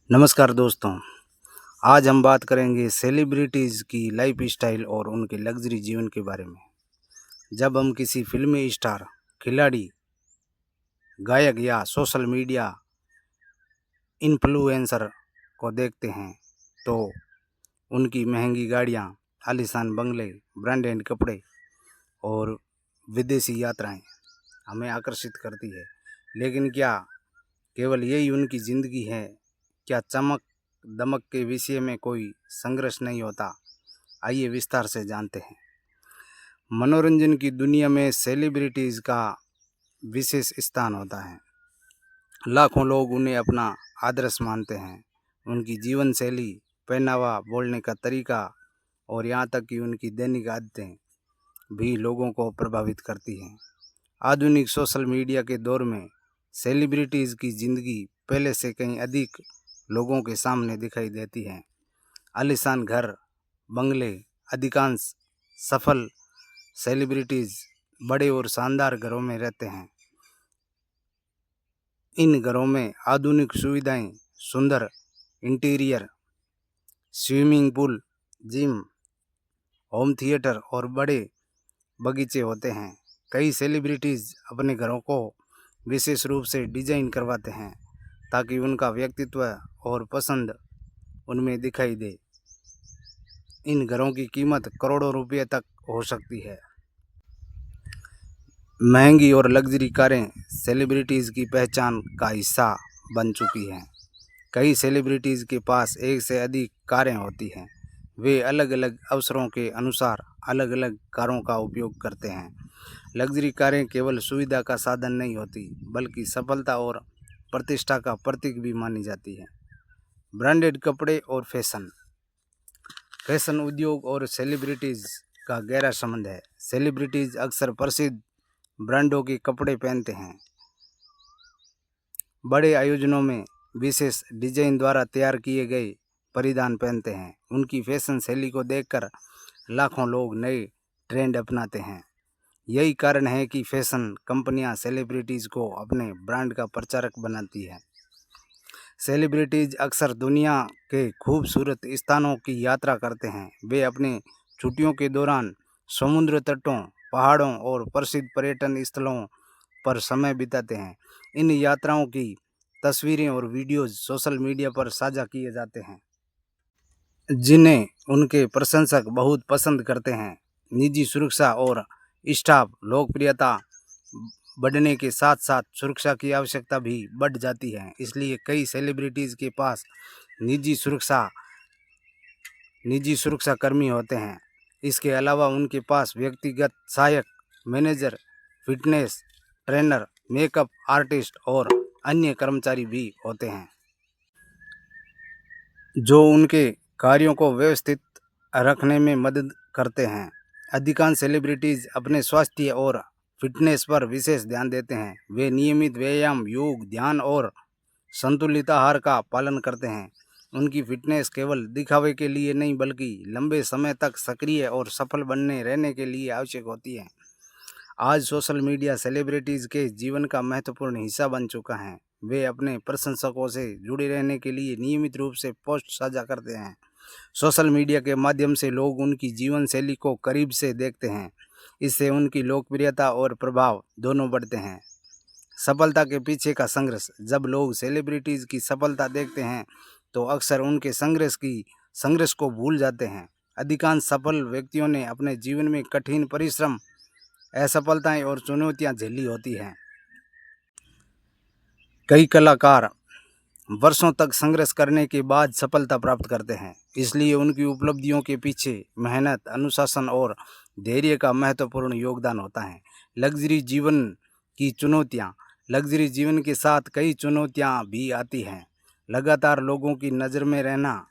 नमस्कार दोस्तों। आज हम बात करेंगे सेलिब्रिटीज़ की लाइफ स्टाइल और उनके लग्जरी जीवन के बारे में। जब हम किसी फिल्मी स्टार, खिलाड़ी, गायक या सोशल मीडिया इन्फ्लुएंसर को देखते हैं तो उनकी महंगी गाड़ियाँ, आलीशान बंगले, ब्रांडेड कपड़े और विदेशी यात्राएं हमें आकर्षित करती है। लेकिन क्या केवल यही उनकी ज़िंदगी है? क्या चमक दमक के विषय में कोई संघर्ष नहीं होता? आइए विस्तार से जानते हैं। मनोरंजन की दुनिया में सेलिब्रिटीज़ का विशेष स्थान होता है। लाखों लोग उन्हें अपना आदर्श मानते हैं। उनकी जीवन शैली, पहनावा, बोलने का तरीका और यहाँ तक कि उनकी दैनिक आदतें भी लोगों को प्रभावित करती हैं। आधुनिक सोशल मीडिया के दौर में सेलिब्रिटीज़ की ज़िंदगी पहले से कहीं अधिक लोगों के सामने दिखाई देती है। आलीशान घर, बंगले। अधिकांश सफल सेलिब्रिटीज़ बड़े और शानदार घरों में रहते हैं। इन घरों में आधुनिक सुविधाएं, सुंदर interior, swimming pool, gym, home theatre और बड़े बगीचे होते हैं। कई सेलिब्रिटीज़ अपने घरों को विशेष रूप से डिजाइन करवाते हैं ताकि उनका व्यक्तित्व और पसंद उनमें दिखाई दे। इन घरों की कीमत करोड़ों रुपए तक हो सकती है। महंगी और लग्जरी कारें सेलिब्रिटीज़ की पहचान का हिस्सा बन चुकी हैं। कई सेलिब्रिटीज़ के पास एक से अधिक कारें होती हैं। वे अलग अलग अवसरों के अनुसार अलग अलग कारों का उपयोग करते हैं। लग्जरी कारें केवल सुविधा का साधन नहीं होती, बल्कि सफलता और प्रतिष्ठा का प्रतीक भी मानी जाती है। ब्रांडेड कपड़े और फैशन उद्योग और सेलिब्रिटीज़ का गहरा संबंध है। सेलिब्रिटीज़ अक्सर प्रसिद्ध ब्रांडों के कपड़े पहनते हैं। बड़े आयोजनों में विशेष डिजाइन द्वारा तैयार किए गए परिधान पहनते हैं। उनकी फैशन शैली को देखकर लाखों लोग नए ट्रेंड अपनाते हैं। यही कारण है कि फैशन कंपनियां सेलिब्रिटीज़ को अपने ब्रांड का प्रचारक बनाती है। सेलिब्रिटीज़ अक्सर दुनिया के खूबसूरत स्थानों की यात्रा करते हैं। वे अपने छुट्टियों के दौरान समुद्र तटों, पहाड़ों और प्रसिद्ध पर्यटन स्थलों पर समय बिताते हैं। इन यात्राओं की तस्वीरें और वीडियोज़ सोशल मीडिया पर साझा किए जाते हैं, जिन्हें उनके प्रशंसक बहुत पसंद करते हैं। निजी सुरक्षा और स्टाफ लोकप्रियता बढ़ने के साथ साथ सुरक्षा की आवश्यकता भी बढ़ जाती है। इसलिए कई सेलिब्रिटीज़ के पास निजी सुरक्षा कर्मी होते हैं। इसके अलावा उनके पास व्यक्तिगत सहायक, manager, fitness trainer, makeup artist और अन्य कर्मचारी भी होते हैं, जो उनके कार्यों को व्यवस्थित रखने में मदद करते हैं। अधिकांश सेलिब्रिटीज़ अपने स्वास्थ्य और फिटनेस पर विशेष ध्यान देते हैं। वे नियमित व्यायाम, योग, ध्यान और संतुलित आहार का पालन करते हैं। उनकी फिटनेस केवल दिखावे के लिए नहीं, बल्कि लंबे समय तक सक्रिय और सफल बनने रहने के लिए आवश्यक होती है। आज सोशल मीडिया सेलिब्रिटीज़ के जीवन का महत्वपूर्ण हिस्सा बन चुका है। वे अपने प्रशंसकों से जुड़े रहने के लिए नियमित रूप से पोस्ट साझा करते हैं। सोशल मीडिया के माध्यम से लोग उनकी जीवन शैली को करीब से देखते हैं। इससे उनकी लोकप्रियता और प्रभाव दोनों बढ़ते हैं। सफलता के पीछे का संघर्ष। जब लोग सेलिब्रिटीज़ की सफलता देखते हैं तो अक्सर उनके संघर्ष को भूल जाते हैं। अधिकांश सफल व्यक्तियों ने अपने जीवन में कठिन परिश्रम, असफलताएं और चुनौतियां झेली होती हैं। कई कलाकार वर्षों तक संघर्ष करने के बाद सफलता प्राप्त करते हैं। इसलिए उनकी उपलब्धियों के पीछे मेहनत, अनुशासन और धैर्य का महत्वपूर्ण योगदान होता है। लग्जरी जीवन की चुनौतियाँ। लग्जरी जीवन के साथ कई चुनौतियाँ भी आती हैं। लगातार लोगों की नज़र में रहना,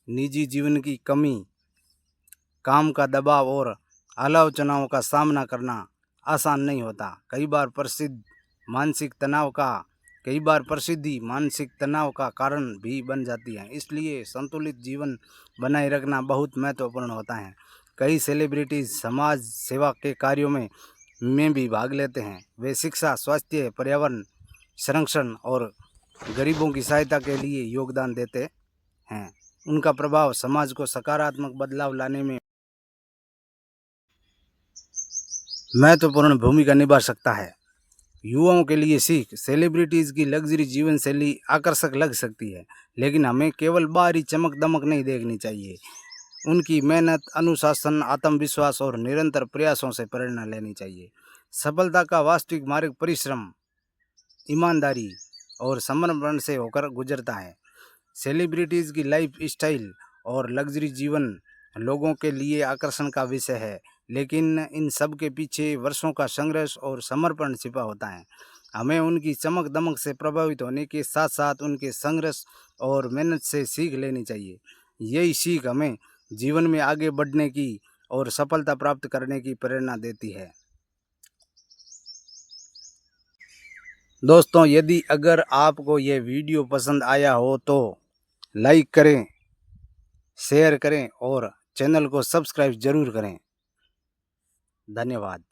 निजी जीवन की कमी, काम का दबाव और आलोचनाओं का सामना करना आसान नहीं होता। प्रसिद्धि मानसिक तनाव का कारण भी बन जाती है। इसलिए संतुलित जीवन बनाए रखना बहुत महत्वपूर्ण होता है। कई सेलिब्रिटीज समाज सेवा के कार्यों में भी भाग लेते हैं। वे शिक्षा, स्वास्थ्य, पर्यावरण संरक्षण और गरीबों की सहायता के लिए योगदान देते हैं। उनका प्रभाव समाज को सकारात्मक बदलाव लाने में महत्वपूर्ण भूमिका निभा सकता है। युवाओं के लिए सीख, सेलिब्रिटीज़ की लग्जरी जीवन शैली आकर्षक लग सकती है, लेकिन हमें केवल बाहरी चमक दमक नहीं देखनी चाहिए। उनकी मेहनत, अनुशासन, आत्मविश्वास और निरंतर प्रयासों से प्रेरणा लेनी चाहिए। सफलता का वास्तविक मार्ग परिश्रम, ईमानदारी और समर्पण से होकर गुजरता है। सेलिब्रिटीज़ की लाइफ स्टाइल और लग्जरी जीवन लोगों के लिए आकर्षण का विषय है, लेकिन इन सब के पीछे वर्षों का संघर्ष और समर्पण छिपा होता है। हमें उनकी चमक दमक से प्रभावित होने के साथ साथ उनके संघर्ष और मेहनत से सीख लेनी चाहिए। यही सीख हमें जीवन में आगे बढ़ने की और सफलता प्राप्त करने की प्रेरणा देती है। दोस्तों, यदि अगर आपको यह वीडियो पसंद आया हो तो लाइक करें, शेयर करें और चैनल को सब्सक्राइब जरूर करें। धन्यवाद।